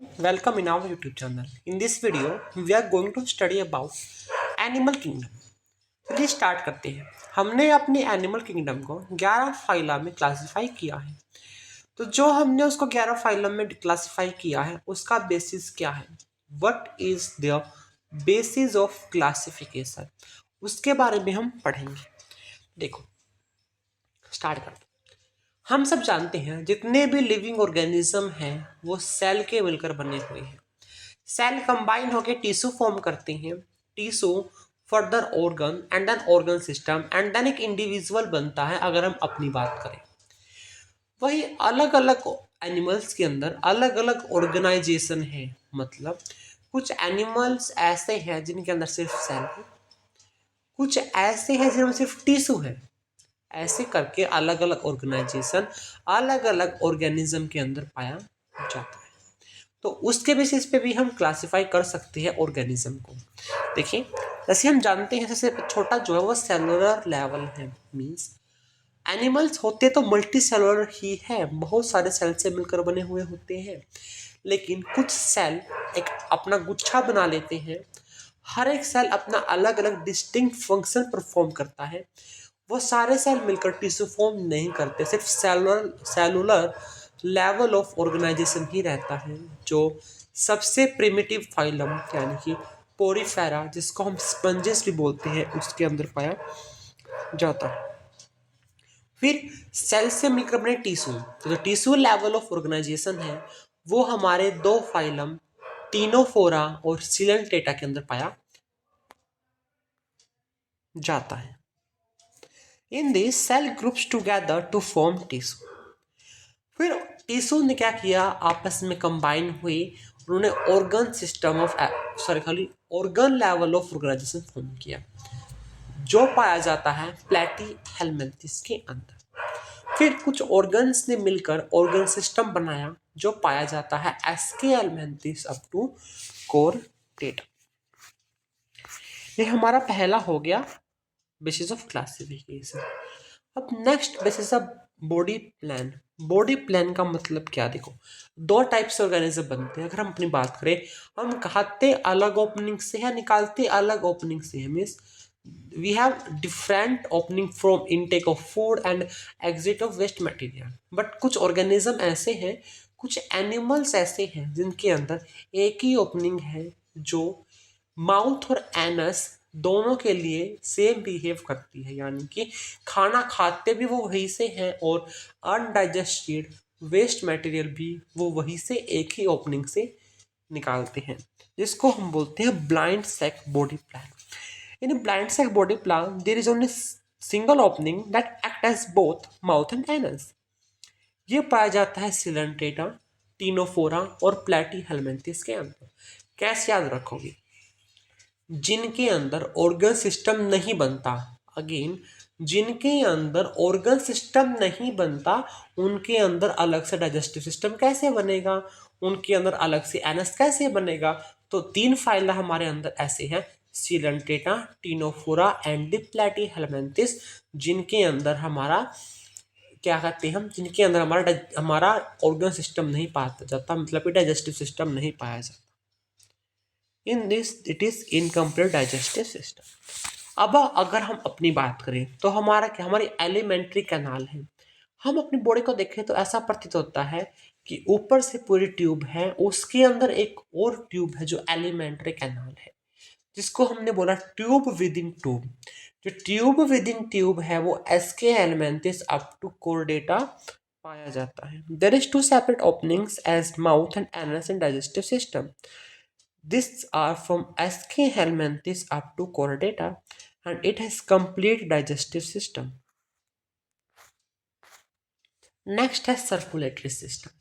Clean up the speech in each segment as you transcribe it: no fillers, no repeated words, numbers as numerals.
Welcome in our YouTube channel. In this video, we are going to study about Animal Kingdom. चलिए start करते हैं। हमने अपने animal kingdom को 11 phyla में क्लासिफाई किया है। तो जो हमने उसको 11 फाइलम में क्लासिफाई किया है उसका बेसिस क्या है? What is the basis of classification, उसके बारे में हम पढ़ेंगे। देखो स्टार्ट करते हैं। हम सब जानते हैं जितने भी लिविंग ऑर्गेनिज्म हैं वो सेल के मिलकर बने हुए हैं। सेल कंबाइन होकर टिश्यू फॉर्म करते हैं। Tissue further organ and then organ system and then एक इंडिविजुअल बनता है। अगर हम अपनी बात करें, वही अलग अलग एनिमल्स के अंदर अलग अलग ऑर्गेनाइजेशन है। मतलब कुछ एनिमल्स ऐसे हैं जिनके अंदर सिर्फ सेल है, कुछ ऐसे हैं जिनमें सिर्फ टिश्यू है। ऐसे करके अलग अलग ऑर्गेनाइजेशन अलग अलग ऑर्गेनिज्म के अंदर पाया जाता है। तो उसके बेसिस पे भी हम क्लासिफाई कर सकते हैं ऑर्गेनिज्म को। देखिए, जैसे हम जानते हैं सबसे छोटा जो है वो सेलुलर लेवल है। मींस एनिमल्स होते तो मल्टी सेलुलर ही है, बहुत सारे सेल से मिलकर बने हुए होते हैं। लेकिन कुछ सेल एक अपना गुच्छा बना लेते हैं। हर एक सेल अपना अलग अलग डिस्टिंक्ट फंक्शन परफॉर्म करता है। वो सारे सेल मिलकर टिश्यू फॉर्म नहीं करते, सिर्फ सेलुलर लेवल ऑफ ऑर्गेनाइजेशन ही रहता है। जो सबसे प्रिमिटिव फाइलम यानी कि पोरीफेरा, जिसको हम स्पंजेस भी बोलते हैं, उसके अंदर पाया जाता है। फिर सेल से मिलकर बने टिश्यू, तो जो टिश्यू लेवल ऑफ ऑर्गेनाइजेशन है वो हमारे दो फाइलम टीनोफोरा और सिलेंटेटा के अंदर पाया जाता है। In this cell groups together to form tissue. फिर टिश्यू ने क्या किया, आपस में कंबाइन हुए, उन्होंने ऑर्गन सिस्टम ऑफ खाली organ level of organisation form किया, जो पाया जाता है प्लेटी हेलमिंथेस के अंदर। फिर कुछ ऑर्गन्स ने मिलकर ऑर्गन सिस्टम बनाया, जो पाया जाता है एसके हेलमिंथेस अप टू कोरडेटा। ये हमारा पहला हो गया बेसिस ऑफ क्लासिफिकेशन। अब next basis of body plan. Body plan का मतलब क्या? देखो, दो टाइप से ऑर्गेनिज्म बनते हैं। अगर हम अपनी बात करें, हम खाते अलग ओपनिंग से है, निकालते अलग ओपनिंग से है। Means we have different opening from intake of food and exit of waste material. But कुछ ऑर्गेनिज्म ऐसे हैं, कुछ एनिमल्स ऐसे हैं जिनके अंदर एक ही ओपनिंग है, जो माउथ और एनस दोनों के लिए सेम बिहेव करती है। यानी कि खाना खाते भी वो वहीं से हैं और अनडाइजेस्टेड वेस्ट मटेरियल भी वो वहीं से एक ही ओपनिंग से निकालते हैं, जिसको हम बोलते हैं blind sac body plan. In blind sac body plan there is only single opening that act as both mouth and anus. ये पाया जाता है सिलेंटेटा, टीनोफोरा और प्लेटी हेलमिंथेस के अंदर। कैसे याद रखोगे? जिनके अंदर ऑर्गन सिस्टम नहीं बनता, अगेन जिनके अंदर ऑर्गन सिस्टम नहीं बनता, उनके अंदर अलग से डाइजेस्टिव सिस्टम कैसे बनेगा, उनके अंदर अलग से एनस कैसे बनेगा? तो तीन फाइला हमारे अंदर ऐसे हैं, सिलेंटेटा, टीनोफोरा एंड द प्लैटीहेलमिन्थेस, जिनके अंदर हमारा क्या कहते हैं हम, जिनके अंदर हमारा ऑर्गन सिस्टम नहीं पाया जाता, मतलब कि डाइजेस्टिव सिस्टम नहीं पाया जाता। In this it is incomplete digestive system. अब अगर हम अपनी बात करें तो हमारा क्या, हमारी एलिमेंट्री कैनाल है। हम अपनी बॉडी को देखें तो ऐसा प्रतीत होता है कि ऊपर से पूरी ट्यूब है, उसके अंदर एक और ट्यूब है जो एलिमेंट्री कैनाल है, जिसको हमने बोला ट्यूब विद इन ट्यूब। जो ट्यूब विद इन ट्यूब है वो Aschelminthes up to Chordata पाया जाता है। There is two separate openings as mouth and anus in digestive system. These are from SK helminths up to chordata, and it has complete digestive system. Next है circulatory system.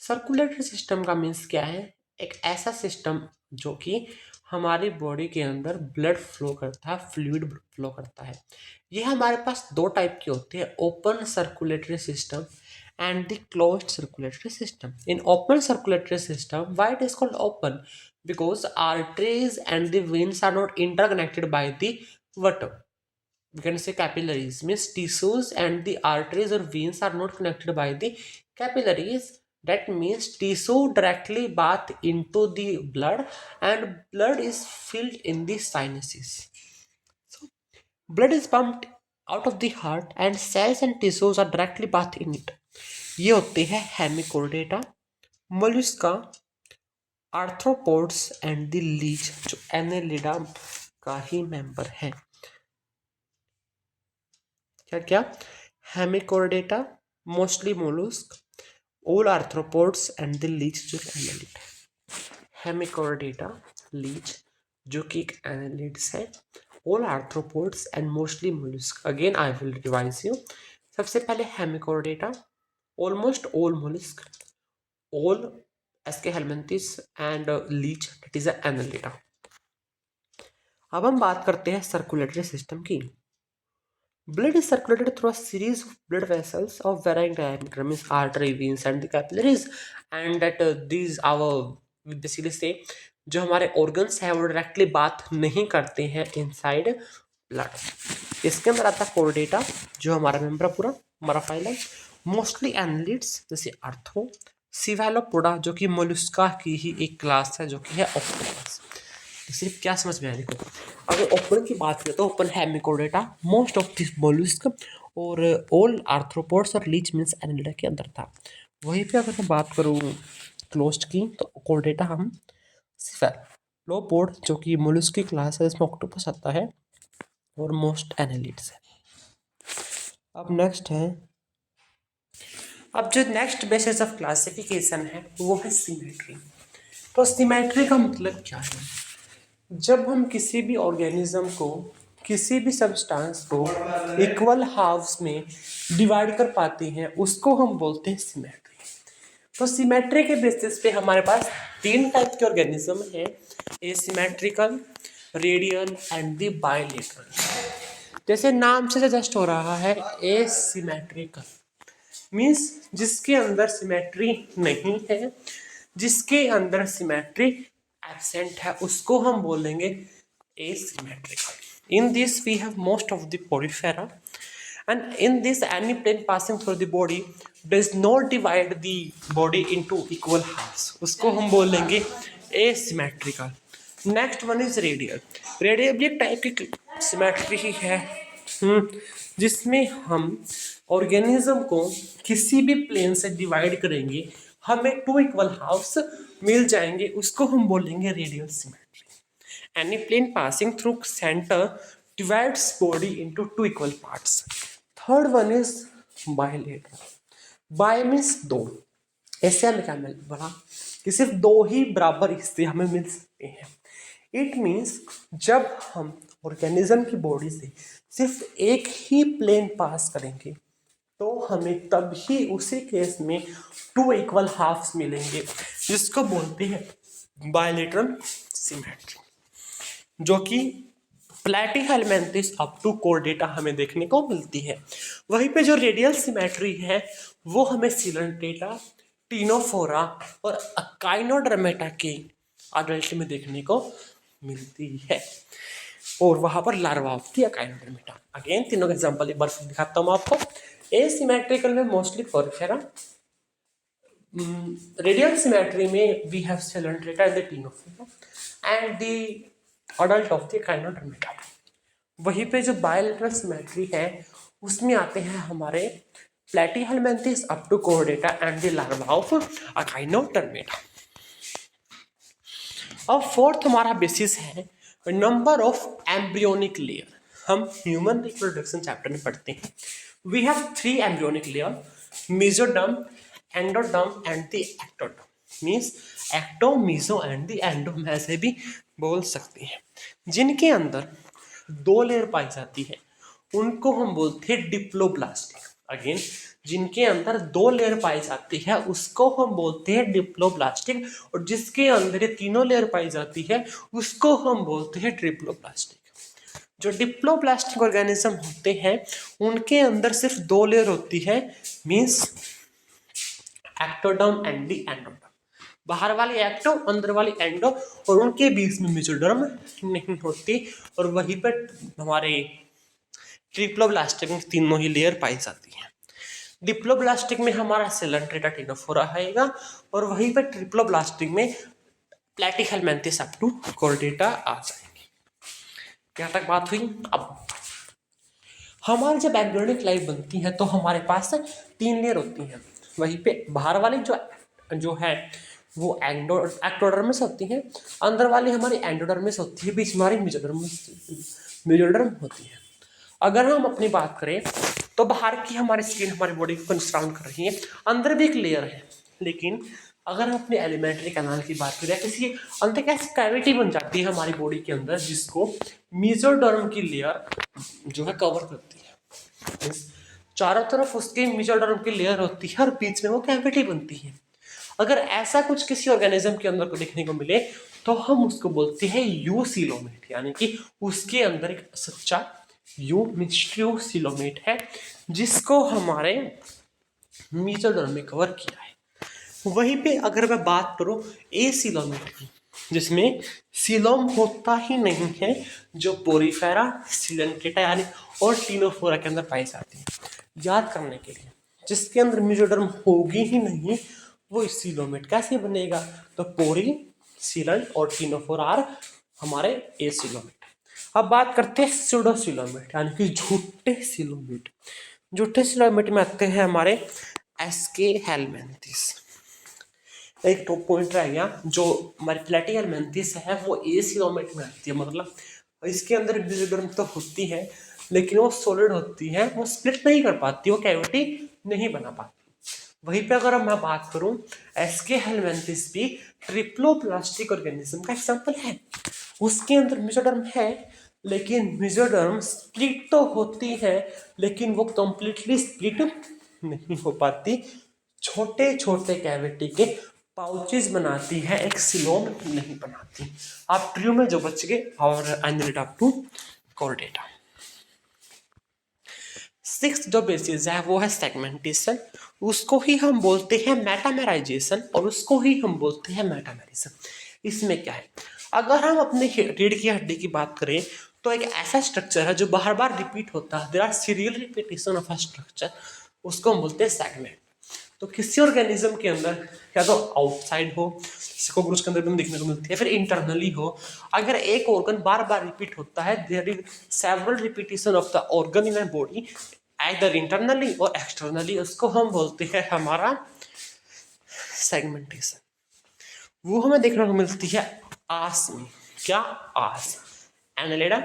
Circulatory system का means क्या है? एक ऐसा system जो कि हमारी body के अंदर ब्लड फ्लो करता है, फ्लूइड फ्लो करता है। ये हमारे पास दो टाइप के होते हैं, open circulatory system and the closed circulatory system. In open circulatory system, why it is called open? because arteries and the veins are not interconnected by the water. We can say capillaries, means tissues and the arteries or veins are not connected by the capillaries. That means tissue directly bath into the blood and blood is filled in the sinuses. So blood is pumped out of the heart and cells and tissues are directly bathed in it. ये होते हैं Hemichordata, Mollusca, arthropods and the leech जो Annelida का ही member है। क्या क्या? Hemichordata, mostly mollusc, all arthropods and the leech जो एनेलिड है। हेमिकोर्डेटा, लीच जो कि एक एनेलिड्स है, all arthropods and mostly mollusc. Again I will revise you. सबसे पहले Hemichordata, almost all mollusc, all Aschelminthes and leech that is Annelida. अब हम बात करते हैं सर्कुलेटरी सिस्टम की। Blood is circulated through a series of blood vessels of varying diameter, means artery, veins and the capillaries, and that these our basically say जो हमारे organs हैं वो डायरेक्टली बात नहीं करते हैं इनसाइड ब्लड। इसके अंदर आता है कोर्डेटा जो हमारा मेंबर पूरा हमारा फाइल है, मोस्टली एनालिड्स जैसे आर्थो, सिफेलोपोडा जो कि मोलस्का की ही एक क्लास है जो कि है ऑक्टोपस। सिर्फ क्या समझ में आया देखो, अगर ओपन की बात करें तो open Hemichordata, most of this mollusc और ऑल आर्थ्रोपोड्स और लीच मीन्स एनालिडा के अंदर था। वहीं पे अगर मैं बात करूँ क्लोज्ड की तो कोर्डेटा हम सिफेलोपोड जो कि मोलस्क की क्लास है इसमें ऑक्टोपस आता है और मोस्ट एनालिड्स है। अब नेक्स्ट है, अब जो नेक्स्ट बेसिस ऑफ क्लासिफिकेशन है वो है सिमेट्री। तो सिमेट्री का मतलब क्या है? जब हम किसी भी ऑर्गेनिज्म को, किसी भी सब्सटेंस को इक्वल हाफ्स में डिवाइड कर पाते हैं उसको हम बोलते हैं सिमेट्री। तो सिमेट्री के बेसिस पे हमारे पास तीन टाइप के ऑर्गेनिज्म हैं, asymmetrical, radial and the bilateral. जैसे नाम से सजेस्ट हो रहा है एसिमेट्रिकल मीन्स जिसके अंदर सिमेट्री नहीं है, जिसके अंदर सिमेट्री एब्सेंट है उसको हम बोलेंगे asymmetrical। In this we have most of the porifera and in this any plane passing through the body does not divide the body into equal halves, उसको हम बोलेंगे asymmetrical। Next one is radial. Radial भी एक type की symmetry ही है जिसमें हम organism को किसी भी प्लेन से डिवाइड करेंगे हमें टू इक्वल हाफ्स मिल जाएंगे, उसको हम बोलेंगे radial symmetry. Any plane passing through centre divides body into two equal parts. Third one is bilateral. Bi means दो, ऐसे हमें क्या मिल बोला कि सिर्फ दो ही बराबर हिस्से हमें मिल सकते हैं। इट मीन्स जब हम ऑर्गेनिज्म की बॉडी से सिर्फ एक ही प्लेन पास करेंगे तो हमें तब ही उसी केस में टू इक्वल हाफ्स मिलेंगे जिसको बोलते हैं बायलेटरल सिमेट्री, जो कि प्लैटीहेलमिंथिस अप टू कोर्डेटा हमें देखने को मिलती है। वहीं पे जो रेडियल सिमेट्री है वो हमें सिलेंट्रेटा, टीनोफोरा और अकाइनोडर्मेटा के अडल्ट में देखने को मिलती है और वहां पर larva of the Echinodermata. Again तीनों का एग्जांपल एक बार फिर दिखाता हूँ आपको। एसिमेट्रिकल में मोस्टली पोरिफेरा, रेडियल सिमेट्री में we have Coelenterata and the Ctenophora and the adult of the Echinodermata. वहीं पे जो बायलेटरल सिमेट्री है उसमें आते हैं हमारे Platyhelminthes up to Chordata and the larva of Echinodermata. अब फोर्थ हमारा बेसिस है नंबर ऑफ एम्ब्रियोनिक लेयर। हम ह्यूमन रिप्रोडक्शन चैप्टर में पढ़ते हैं। We have 3 embryonic layer, mesoderm, endoderm and the ectoderm. Means ecto, meso and the endo में ऐसे भी बोल सकते हैं। जिनके अंदर 2 लेयर पाई जाती है उनको हम बोलते हैं डिप्लोब्लास्टिक। अगेन जिनके अंदर 2 लेयर पाई जाती है उसको हम बोलते हैं डिप्लोब्लास्टिक और जिसके अंदर ये तीनों लेयर पाई जाती है उसको हम बोलते हैं ट्रिप्लोब्लास्टिक। जो डिप्लोब्लास्टिक ऑर्गेनिज्म होते हैं उनके अंदर सिर्फ 2 लेयर होती है, means ectoderm and the endoderm. बाहर वाली एक्टो, अंदर वाली एंडो और उनके बीच में मेसोडर्म नहीं होती और वहीं पर हमारे ट्रिप्लोब्लास्टिक में तीनों ही लेयर पाई जाती हैं। डिप्लोब्लास्टिक में हमारा सिलेंट्रेटा टिनोफोरा आएगा और वहीं पर ट्रिप्लोब्लास्टिक में प्लैटीहेलमिन्थेस अप टू कॉर्डेटा आ जाएंगे। यहाँ तक बात हुई। अब हमारी जब एम्ब्रियोनिक लाइफ बनती है तो हमारे पास 3 लेयर होती हैं। वहीं पे बाहर वाली जो है वो एक्टोडर्मिस होती है, अंदर वाली हमारी एंडोडर्मिस होती है, बीच में हमारी मेजोडर्म होती है। अगर हम अपनी बात करें तो बाहर की हमारी स्किन हमारी बॉडी को सराउंड कर रही है, अंदर भी एक लेयर है। लेकिन अगर हम अपने एलिमेंट्री कैनाल की बात करें, किसी अंदर कैसी कैविटी बन जाती है हमारी बॉडी के अंदर जिसको मेसोडर्म की लेयर जो है कवर करती है। चारों तरफ उसके मेसोडर्म की लेयर होती है और बीच में वो कैविटी बनती है। अगर ऐसा कुछ किसी ऑर्गेनिज्म के अंदर को देखने को मिले तो हम उसको बोलते हैं यूसिलोमेट, यानी कि उसके अंदर एक सच्चा यूसिलोमेट है जिसको हमारे मेसोडर्म में कवर किया है। वहीं पे अगर मैं बात करूं एसिलोमेट की, जिसमें सिलोम होता ही नहीं है, जो पोरीफेरा, सिलेंट्रेटा यानी और टिनोफोरा के अंदर पाई जाती है। याद करने के लिए, जिसके अंदर मेसोडर्म होगी ही नहीं वो सिलोमेट कैसे बनेगा? तो पोरी, सिलेंट और टिनोफोरा आर हमारे एसिलोमेट। अब बात करते हैं स्यूडोसिलोमेट यानी कि झूठे सिलोमेट। झूठे सिलोमेट में आते हैं हमारे एस्के हेलमिन्थेस। एक तो पॉइंट रह गया, जो हमारी प्लैटीहेलमिन्थेस है वो एसिलोमेट में आती है, मतलब इसके अंदर मेसोडर्म तो होती है लेकिन वो सॉलिड होती है, वो स्प्लिट नहीं कर पाती, वो कैविटी नहीं बना पाती। वहीं पे अगर मैं बात करूं, एस्के हेलमिन्थेस भी ट्रिप्लोप्लास्टिक ऑर्गेनिज्म का एग्जांपल है। उसके अंदर मेसोडर्म है लेकिन मेसोडर्म स्प्लिट तो होती है लेकिन वो कंप्लीटली स्प्लिट नहीं हो पाती, छोटे छोटे कैविटी के पाउचेस बनाती है, एक सिलोम नहीं बनाती। आप ट्रू में जो बच गए और एनिलेट अप टू कॉर्डेटा। 6th जो बेसिस है वो है सेगमेंटेशन, उसको ही हम बोलते हैं मेटामेराइजेशन और उसको ही हम बोलते हैं मेटामेरिज्म। इसमें क्या है, अगर हम अपने रीढ़ की हड्डी की बात करें तो एक ऐसा स्ट्रक्चर है जो बार बार रिपीट होता है, there are serial repetition of a structure, उसको हम बोलते हैं सेगमेंट। तो किसी ऑर्गेनिज्म के अंदर या तो आउटसाइड हो, कॉकरोच के अंदर भी देखने को मिलती है, फिर इंटरनली हो, अगर एक ऑर्गन बार बार रिपीट होता है, there is several repetition of the organ in body either internally और एक्सटर्नली, उसको हम बोलते हैं हमारा सेगमेंटेशन। वो हमें देखने को मिलती है आस में। क्या? आस, Annelida,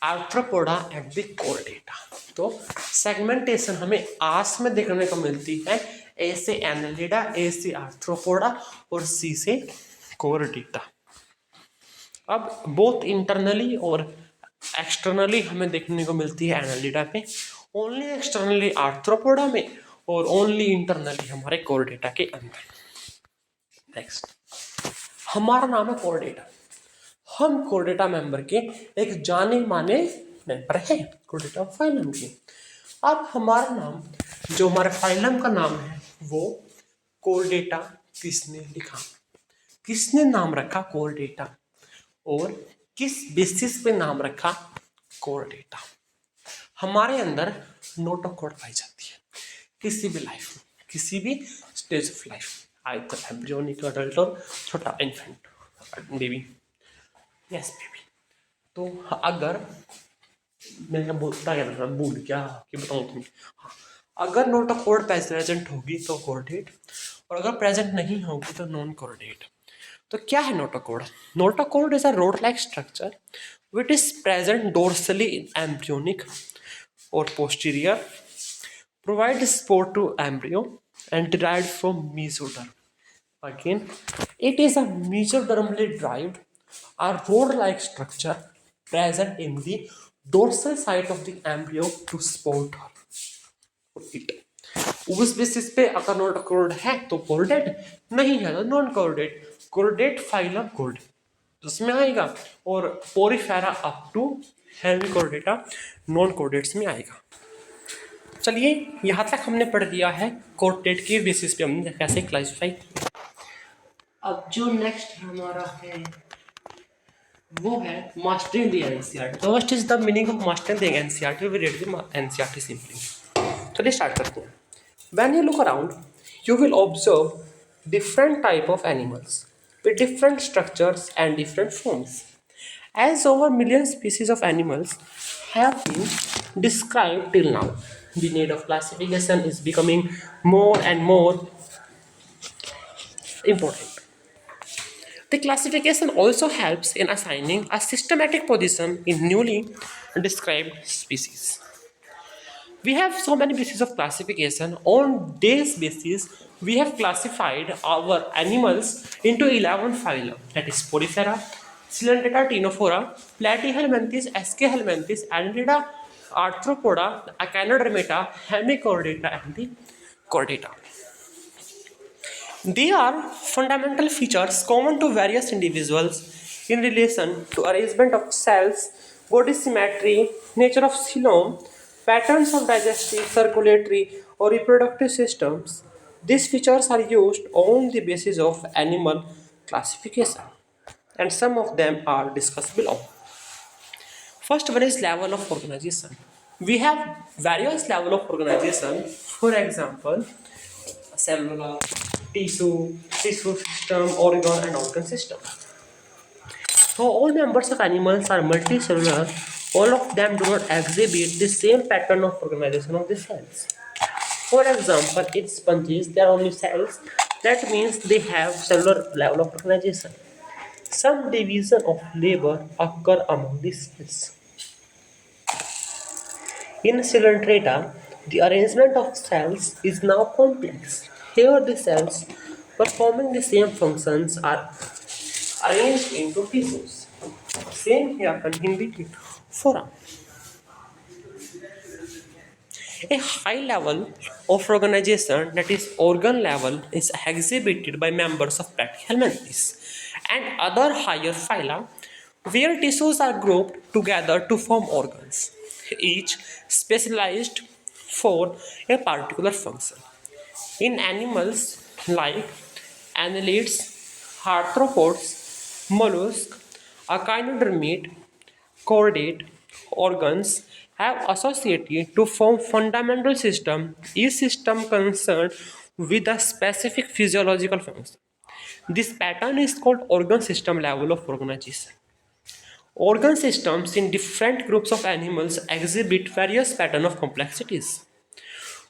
Arthropoda and the Chordata. तो सेगमेंटेशन हमें आस में देखने को मिलती है, ए से एनालिडा, ए से आर्थ्रोपोडा और सी से कॉर्डेटा। अब बोथ इंटरनली और एक्सटर्नली हमें देखने को मिलती है एनालिडा पे, ओनली एक्सटर्नली आर्थ्रोपोडा में और ओनली इंटरनली हमारे कॉर्डेटा के अंदर। नेक्स्ट, हमारा नाम है कॉर्डेटा। हम कॉर्डेटा मेंबर के एक जाने माने मेंबर हैं कॉर्डेटा फाइलम के। अब हमारा नाम, जो हमारे फाइलम का नाम है वो कॉर्डेटा किसने लिखा, किसने नाम रखा कॉर्डेटा, और किस बेसिस पे नाम रखा कॉर्डेटा। हमारे अंदर नोटोकॉर्ड पाई जाती है किसी भी लाइफ में, किसी भी stage of life, either embryonic, adult और छोटा इन्फेंट, बेबी, यस बेबी। तो अगर मैं बोलता क्या भूल गया कि बताऊँ तुम्हें, हाँ, अगर नोटोकॉर्ड प्रेजेंट होगी तो कॉर्डेट, और अगर प्रेजेंट नहीं होगी तो नॉन कॉर्डेट। तो क्या है notochord? Notochord is a road like structure which is present dorsally in embryonic और posterior, provide support to embryo and derived from mesoderm. Again, it is a mesodermally derived or rod-like structure present in the dorsal side of the embryo to support it. उस basis पे अगर notochord है तो chordate, नहीं है तो non chordate. Chordate phylum chordate उसमें आएगा और Porifera up to Hemichordata non chordates में आएगा। चलिए यहाँ तक हमने पढ़ लिया है कॉर्डेट के बेसिस पे हमने कैसे क्लासिफाई किया। अब जो नेक्स्ट हमारा है वो है मास्टरिंग द एनसीईआरटी। तो what is the meaning of mastering the NCERT? We read the NCERT simply. चलिए स्टार्ट करते हैं। When you look around, you will observe different type of animals with different structures and different forms. As over million species of animals have been described till now, the need of classification is becoming more and more important. The classification also helps in assigning a systematic position in newly described species. We have so many bases of classification. On this basis, we have classified our animals into 11 phyla, that is Porifera, Cylindrita, Ctenophora, Platyhelminthes, Escahelminthes, Annelida, Arthropoda, Echinodermata, Hemichordata, and the Chordata. They are fundamental features common to various individuals in relation to arrangement of cells, body symmetry, nature of coelom, patterns of digestive, circulatory, or reproductive systems. These features are used on the basis of animal classification, and some of them are discussed below. First one is level of organization. We have various level of organization. For example, cellular, tissue system, organ, and organ system. So all members of animals are multicellular. All of them do not exhibit the same pattern of organization of the cells. For example, in sponges, there are only cells. That means they have cellular level of organization. Some division of labor occur among the cells. In Coelenterata, the arrangement of cells is now complex. Here the cells performing the same functions are arranged into tissues. Same happens in the forum. A high level of organization, that is organ level, is exhibited by members of Platyhelminthes and other higher phyla where tissues are grouped together to form organs, each specialized for a particular function. In animals like annelids, arthropods, mollusks, echinodermate, chordate organs have associated to form fundamental system, each system concerned with a specific physiological function. This pattern is called organ system level of organization. Organ systems in different groups of animals exhibit various patterns of complexities.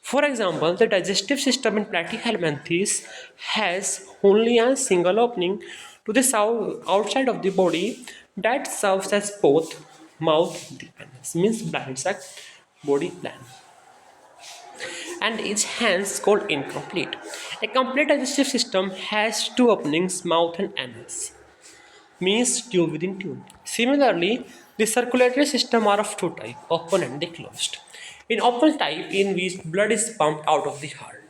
For example, the digestive system in Platyhelminthes has only a single opening to the outside of the body that serves as both mouth and anus, means blind sac body plan, and is hence called incomplete. A complete digestive system has two openings, mouth and anus, means tube within tube. Similarly, the circulatory system are of two types, open and the closed. In open type, in which blood is pumped out of the heart.